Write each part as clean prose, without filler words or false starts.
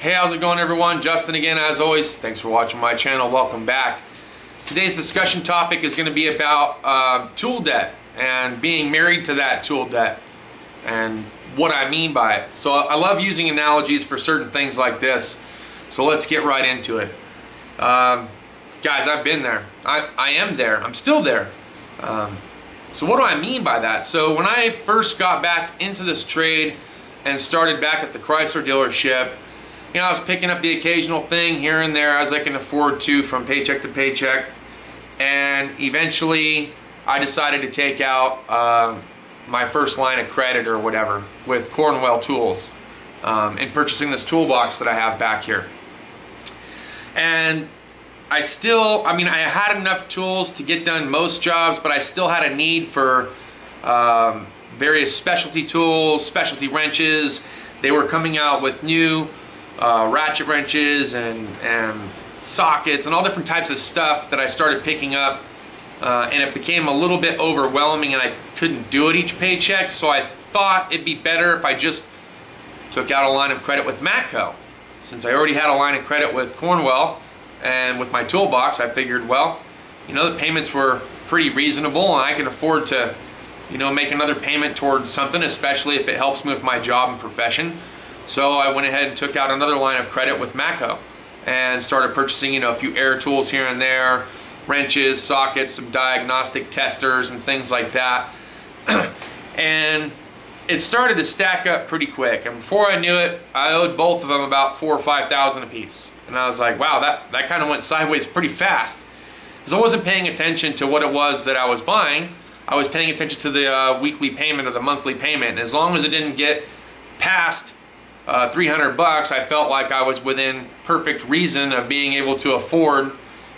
Hey, how's it going everyone? Justin again, as always. Thanks for watching my channel. Welcome back. Today's discussion topic is going to be about tool debt and being married to that tool debt and what I mean by it. So I love using analogies for certain things like this. So let's get right into it. Guys, I've been there. I am there. I'm still there. So what do I mean by that? So when I first got back into this trade and started back at the Chrysler dealership, you know, I was picking up the occasional thing here and there as I can afford to from paycheck to paycheck. And eventually I decided to take out my first line of credit or whatever with Cornwell Tools in purchasing this toolbox that I have back here. And I had enough tools to get done most jobs, but I still had a need for various specialty tools, specialty wrenches. They were coming out with new ratchet wrenches and sockets and all different types of stuff that I started picking up, and it became a little bit overwhelming and I couldn't do it each paycheck. So I thought it'd be better if I just took out a line of credit with Matco. Since I already had a line of credit with Cornwell and with my toolbox, I figured, well, you know, the payments were pretty reasonable and I can afford to, you know, make another payment towards something, especially if it helps me with my job and profession. So I went ahead and took out another line of credit with Matco and started purchasing, you know, a few air tools here and there, wrenches, sockets, some diagnostic testers and things like that. And it started to stack up pretty quick. And before I knew it, I owed both of them about $4,000 or $5,000 a piece. And I was like, wow, that kind of went sideways pretty fast. Because I wasn't paying attention to what it was that I was buying. I was paying attention to the weekly payment or the monthly payment. And as long as it didn't get past $300, I felt like I was within perfect reason of being able to afford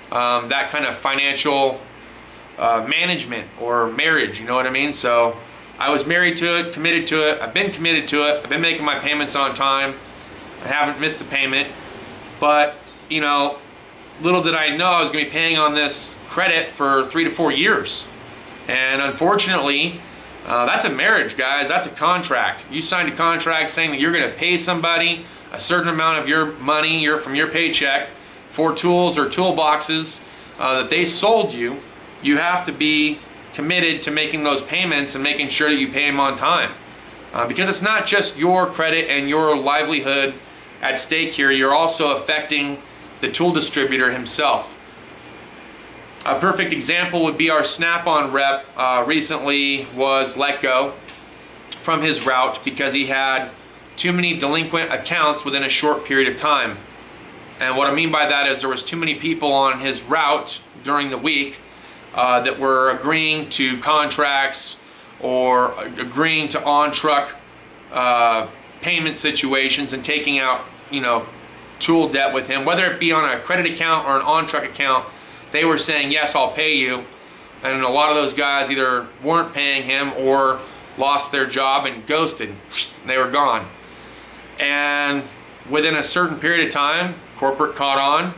that kind of financial management or marriage, you know what I mean? So I was married to it, committed to it. I've been committed to it. I've been making my payments on time. I haven't missed a payment. But, you know, little did I know I was going to be paying on this credit for 3 to 4 years. And unfortunately, that's a marriage, guys. That's a contract. You signed a contract saying that you're going to pay somebody a certain amount of your money from your paycheck for tools or toolboxes that they sold you. You have to be committed to making those payments and making sure that you pay them on time. Because it's not just your credit and your livelihood at stake here. You're also affecting the tool distributor himself. A perfect example would be our Snap-on rep recently was let go from his route because he had too many delinquent accounts within a short period of time. And what I mean by that is there was too many people on his route during the week that were agreeing to contracts or agreeing to on-truck payment situations and taking out, you know, tool debt with him, whether it be on a credit account or an on-truck account. They were saying, yes, I'll pay you. And a lot of those guys either weren't paying him or lost their job and ghosted. They were gone. And within a certain period of time, corporate caught on.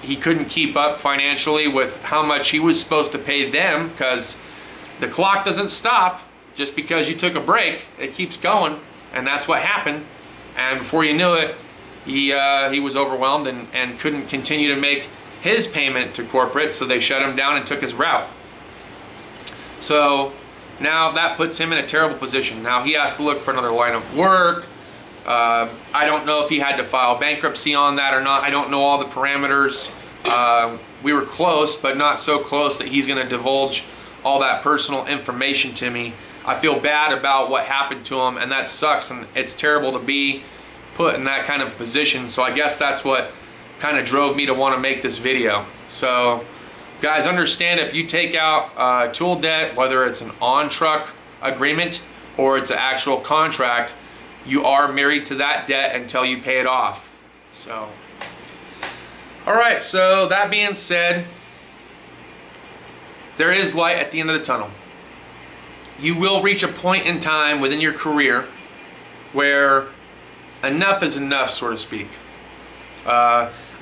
He couldn't keep up financially with how much he was supposed to pay them, because the clock doesn't stop just because you took a break. It keeps going, and that's what happened. And before you knew it, he was overwhelmed and couldn't continue to make his payment to corporate, so they shut him down and took his route. So now that puts him in a terrible position. Now he has to look for another line of work. I don't know if he had to file bankruptcy on that or not. I don't know all the parameters. We were close, but not so close that he's going to divulge all that personal information to me. I feel bad about what happened to him, and that sucks, and it's terrible to be put in that kind of position. So I guess that's what kind of drove me to want to make this video. So guys, understand, if you take out tool debt, whether it's an on-truck agreement or it's an actual contract, you are married to that debt until you pay it off. So alright, so that being said, there is light at the end of the tunnel. You will reach a point in time within your career where enough is enough, so to speak.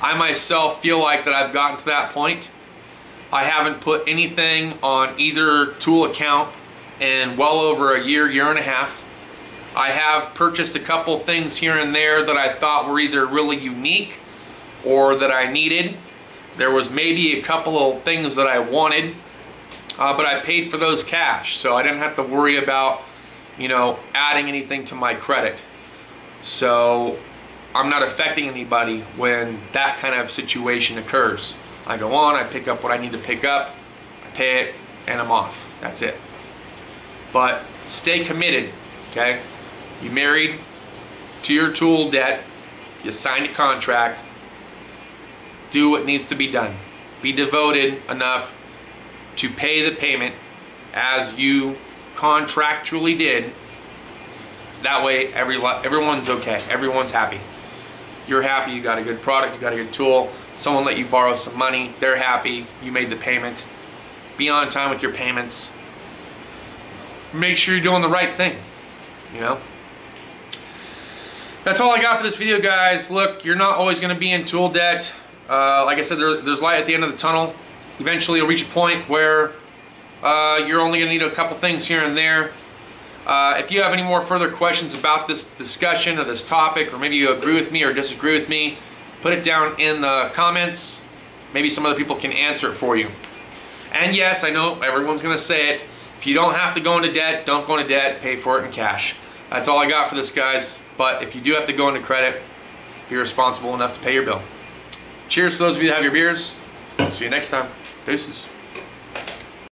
I myself feel like that I've gotten to that point. I haven't put anything on either tool account in well over a year, year and a half. I have purchased a couple things here and there that I thought were either really unique or that I needed. There was maybe a couple of things that I wanted, but I paid for those cash, so I didn't have to worry about, you know, adding anything to my credit. So I'm not affecting anybody when that kind of situation occurs. I go on, I pick up what I need to pick up, I pay it, and I'm off. That's it. But stay committed, okay? You married to your tool debt, you signed a contract, do what needs to be done. Be devoted enough to pay the payment as you contractually did. That way everyone's okay, everyone's happy. You're happy, you got a good product, you got a good tool, someone let you borrow some money, they're happy, you made the payment. Be on time with your payments. Make sure you're doing the right thing, you know? That's all I got for this video, guys. Look, you're not always going to be in tool debt. Like I said, there's light at the end of the tunnel. Eventually you'll reach a point where you're only going to need a couple things here and there. If you have any more further questions about this discussion or this topic, or maybe you agree with me or disagree with me, put it down in the comments. Maybe some other people can answer it for you. And yes, I know everyone's going to say it. If you don't have to go into debt, don't go into debt. Pay for it in cash. That's all I got for this, guys. But if you do have to go into credit, be responsible enough to pay your bill. Cheers to those of you that have your beers. See you next time. Deuces.